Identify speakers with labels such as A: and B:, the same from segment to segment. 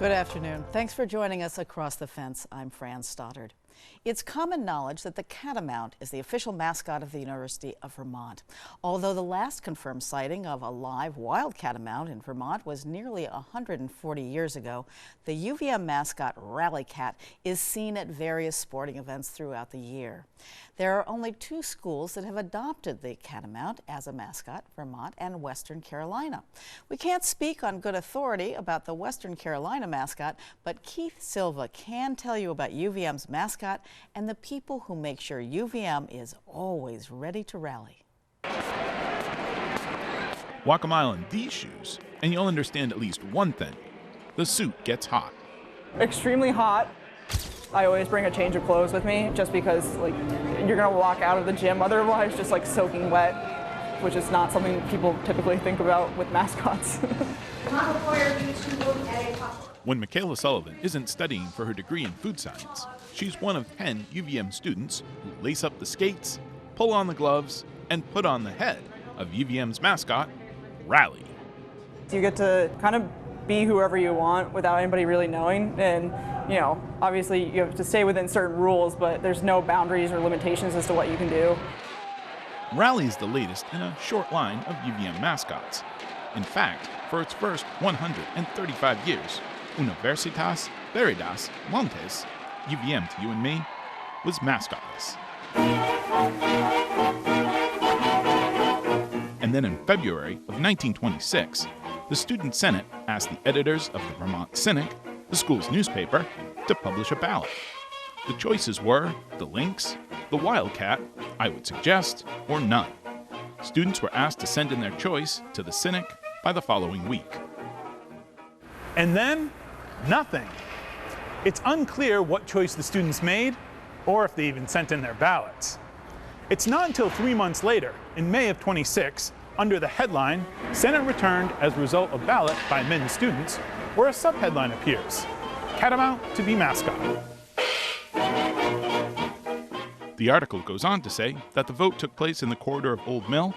A: Good afternoon. Thanks for joining us across the fence. I'm Fran Stoddard. It's common knowledge that the catamount is the official mascot of the University of Vermont. Although the last confirmed sighting of a live wild catamount in Vermont was nearly 140 years ago, the UVM mascot Rally Cat is seen at various sporting events throughout the year. There are only two schools that have adopted the catamount as a mascot, Vermont and Western Carolina. We can't speak on good authority about the Western Carolina mascot, but Keith Silva can tell you about UVM's mascot and the people who make sure UVM is always ready to rally.
B: Walk a mile in these shoes, and you'll understand at least one thing. The suit gets hot.
C: Extremely hot. I always bring a change of clothes with me just because you're gonna walk out of the gym otherwise just soaking wet, which is not something people typically think about with mascots.
B: When Michaela Sullivan isn't studying for her degree in food science, she's one of 10 UVM students who lace up the skates, pull on the gloves, and put on the head of UVM's mascot, Rally.
C: You get to kind of be whoever you want without anybody really knowing, and obviously you have to stay within certain rules, but there's no boundaries or limitations as to what you can do.
B: Rally is the latest in a short line of UVM mascots. In fact, for its first 135 years, Universitas Veritas Montes, UVM to you and me, was mascotless. And then in February of 1926, the Student Senate asked the editors of the Vermont Cynic, the school's newspaper, to publish a ballot. The choices were the lynx, the wildcat, I would suggest, or none. Students were asked to send in their choice to the Cynic by the following week.
D: And then, nothing. It's unclear what choice the students made, or if they even sent in their ballots. It's not until 3 months later, in May of 26, under the headline, Senate returned as a result of ballot by men students, where a subheadline appears, Catamount to be mascot.
B: The article goes on to say that the vote took place in the corridor of Old Mill,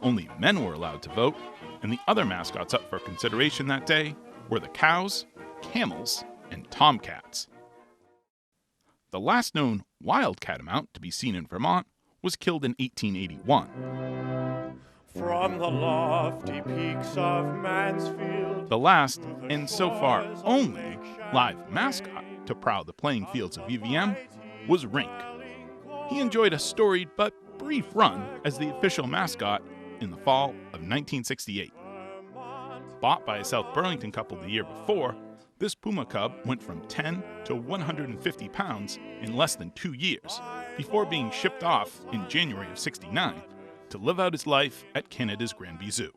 B: only men were allowed to vote, and the other mascots up for consideration that day were the cows, camels, and tomcats. The last known wild catamount to be seen in Vermont was killed in 1881.
E: From the lofty peaks of Mansfield,
B: the last, and so far only, live mascot to prowl the playing fields of UVM was Rink. He enjoyed a storied but brief run as the official mascot in the fall of 1968. Bought by a South Burlington couple the year before, this puma cub went from 10 to 150 pounds in less than 2 years, before being shipped off in January of '69 to live out his life at Canada's Granby Zoo.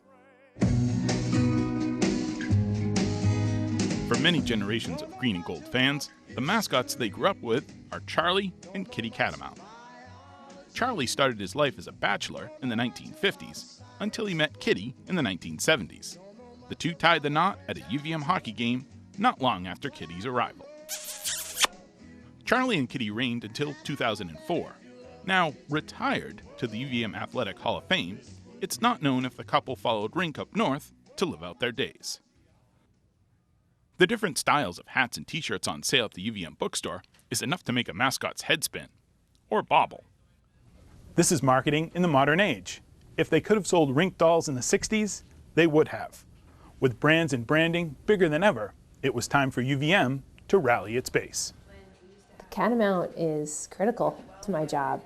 B: For many generations of green and gold fans, the mascots they grew up with are Charlie and Kitty Catamount. Charlie started his life as a bachelor in the 1950s until he met Kitty in the 1970s. The two tied the knot at a UVM hockey game not long after Kitty's arrival. Charlie and Kitty reigned until 2004. Now retired to the UVM Athletic Hall of Fame, it's not known if the couple followed Rink up north to live out their days. The different styles of hats and t-shirts on sale at the UVM bookstore is enough to make a mascot's head spin, or bobble.
D: This is marketing in the modern age. If they could have sold Rink dolls in the 60s, they would have. With brands and branding bigger than ever, it was time for UVM to rally its base.
F: The catamount is critical to my job.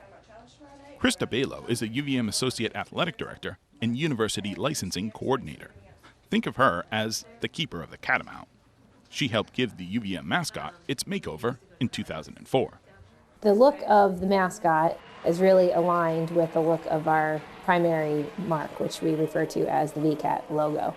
B: Krista Balo is a UVM Associate Athletic Director and University Licensing Coordinator. Think of her as the keeper of the catamount. She helped give the UVM mascot its makeover in 2004.
F: The look of the mascot is really aligned with the look of our primary mark, which we refer to as the VCAT logo.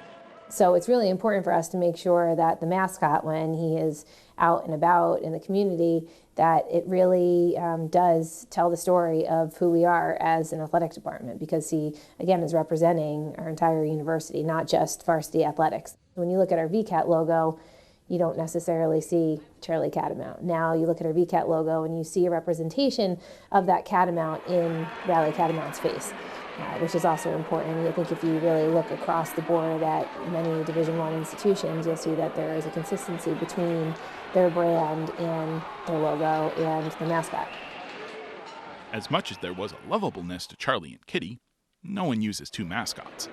F: So it's really important for us to make sure that the mascot, when he is out and about in the community, that it really does tell the story of who we are as an athletic department, because he, again, is representing our entire university, not just varsity athletics. When you look at our VCAT logo, you don't necessarily see Charlie Catamount. Now you look at our VCAT logo and you see a representation of that catamount in Rally Catamount's face. which is also important. I think if you really look across the board at many Division I institutions, you'll see that there is a consistency between their brand and their logo and the mascot.
B: As much as there was a lovableness to Charlie and Kitty, no one uses two mascots.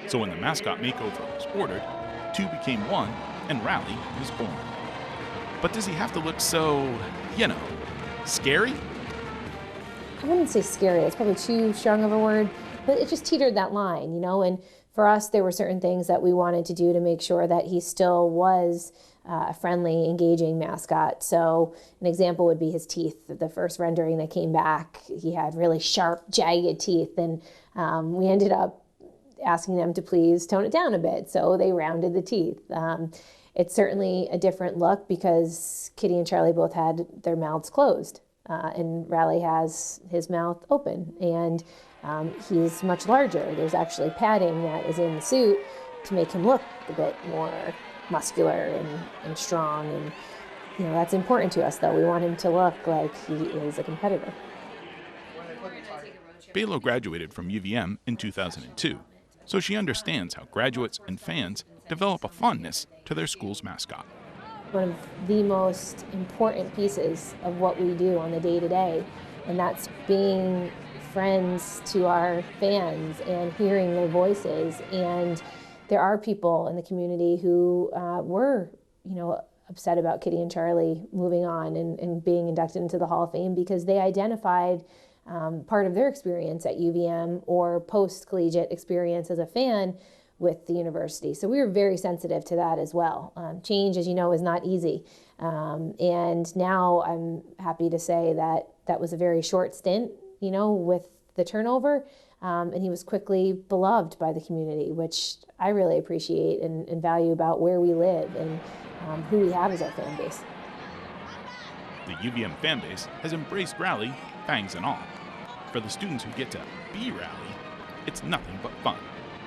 B: So when the mascot makeover was ordered, two became one and Rally was born. But does he have to look so, scary?
F: I wouldn't say scary, it's probably too strong of a word, but it just teetered that line, and for us there were certain things that we wanted to do to make sure that he still was a friendly, engaging mascot. So an example would be his teeth. The first rendering that came back, he had really sharp, jagged teeth, and we ended up asking them to please tone it down a bit, so they rounded the teeth. It's certainly a different look because Kitty and Charlie both had their mouths closed, and Rally has his mouth open, and he's much larger. There's actually padding that is in the suit to make him look a bit more muscular and strong, and that's important to us, though. We want him to look like he is a competitor.
B: Belo graduated from UVM in 2002, so she understands how graduates and fans develop a fondness to their school's mascot.
F: One of the most important pieces of what we do on the day-to-day, and that's being friends to our fans and hearing their voices. And there are people in the community who were, upset about Kitty and Charlie moving on and being inducted into the Hall of Fame because they identified part of their experience at UVM or post-collegiate experience as a fan with the university. So we were very sensitive to that as well. Change, as you know, is not easy. And now I'm happy to say that that was a very short stint, with the turnover. And he was quickly beloved by the community, which I really appreciate and value about where we live and who we have as our fan base.
B: The UVM fan base has embraced Rally, fangs and all. For the students who get to be Rally, it's nothing but fun.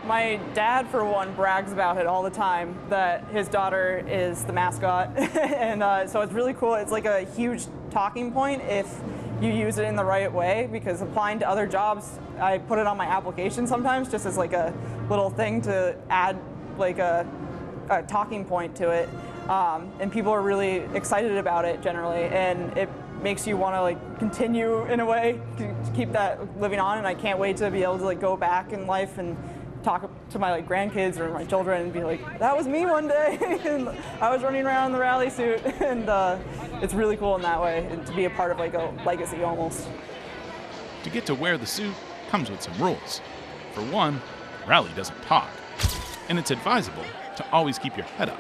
C: My dad, for one, brags about it all the time, that his daughter is the mascot. And so it's really cool. It's like a huge talking point if you use it in the right way, because applying to other jobs, I put it on my application sometimes just as like a little thing to add like a talking point to it. And people are really excited about it generally, and it makes you want to like continue in a way to keep that living on. And I can't wait to be able to like go back in life and talk to my like grandkids or my children and be like, that was me one day. And I was running around in the Rally suit, and it's really cool in that way, and to be a part of like a legacy almost.
B: To get to wear the suit comes with some rules. For one, Rally doesn't talk, and it's advisable to always keep your head up,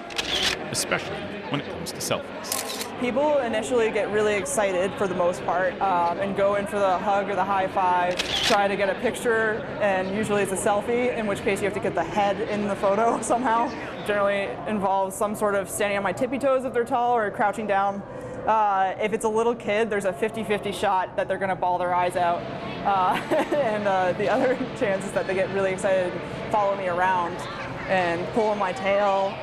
B: especially when it comes to selfies.
C: People initially get really excited for the most part and go in for the hug or the high five, try to get a picture, and usually it's a selfie, in which case you have to get the head in the photo somehow. Generally involves some sort of standing on my tippy toes if they're tall or crouching down. If it's a little kid, there's a 50-50 shot that they're going to bawl their eyes out. And the other chance is that they get really excited and follow me around and pull on my tail,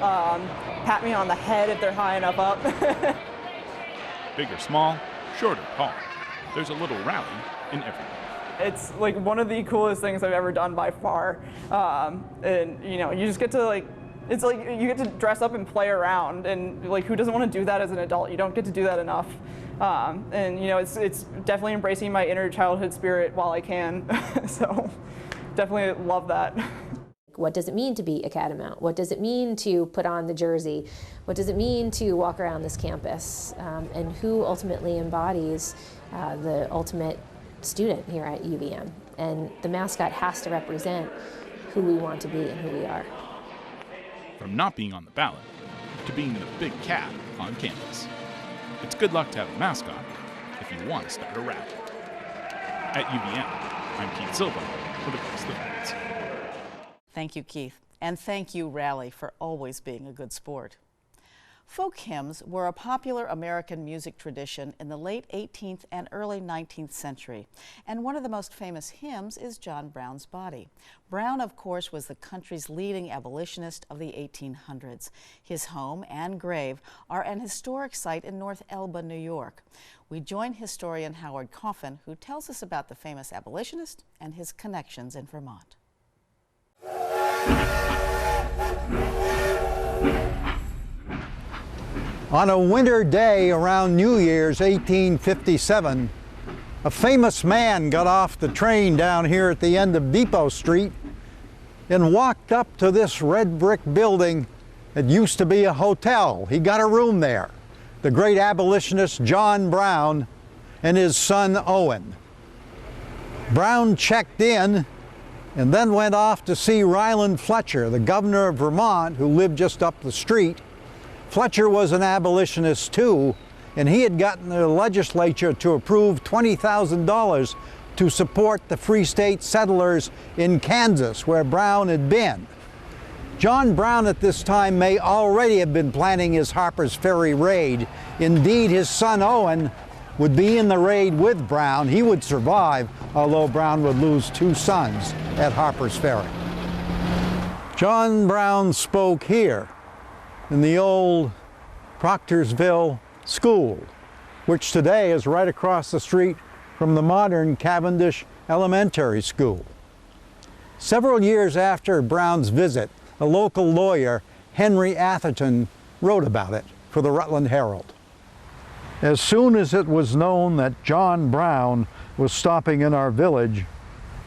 C: pat me on the head if they're high enough up.
B: Big or small, short or tall, there's a little Rally in everything.
C: It's like one of the coolest things I've ever done by far. And you just get to like, it's like you get to dress up and play around, and like who doesn't want to do that as an adult? You don't get to do that enough. And it's definitely embracing my inner childhood spirit while I can. So definitely love that.
F: What does it mean to be a Catamount? What does it mean to put on the jersey? What does it mean to walk around this campus? And who ultimately embodies the ultimate student here at UVM? And the mascot has to represent who we want to be and who we are.
B: From not being on the ballot to being the big cat on campus. It's good luck to have a mascot if you want to start a rally. At UVM, I'm Keith Silva with Across the Fence.
A: Thank you, Keith. And thank you, Rally, for always being a good sport. Folk hymns were a popular American music tradition in the late 18th and early 19th century, and one of the most famous hymns is John Brown's Body. Brown, of course, was the country's leading abolitionist of the 1800s. His home and grave are an historic site in North Elba, New York. We join historian Howard Coffin, who tells us about the famous abolitionist and his connections in Vermont.
G: On a winter day around New Year's 1857, a famous man got off the train down here at the end of Depot Street and walked up to this red brick building that used to be a hotel. He got a room there. The great abolitionist John Brown and his son Owen. Brown checked in and then went off to see Ryland Fletcher, the governor of Vermont, who lived just up the street. Fletcher was an abolitionist too, and he had gotten the legislature to approve $20,000 to support the Free State settlers in Kansas, where Brown had been. John Brown at this time may already have been planning his Harper's Ferry raid. Indeed, his son Owen would be in the raid with Brown. He would survive, although Brown would lose 2 sons at Harper's Ferry. John Brown spoke here in the old Proctorsville School, which today is right across the street from the modern Cavendish Elementary School. Several years after Brown's visit, a local lawyer, Henry Atherton, wrote about it for the Rutland Herald. As soon as it was known that John Brown was stopping in our village,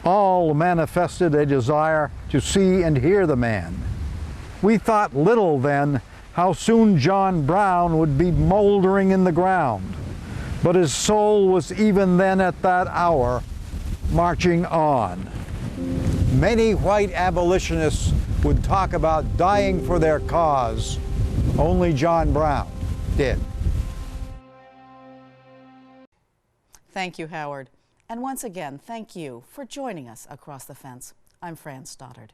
G: all manifested a desire to see and hear the man. We thought little then how soon John Brown would be moldering in the ground, but his soul was even then at that hour marching on. Many white abolitionists would talk about dying for their cause. Only John Brown did.
A: Thank you, Howard. And once again, thank you for joining us across the fence. I'm Fran Stoddard.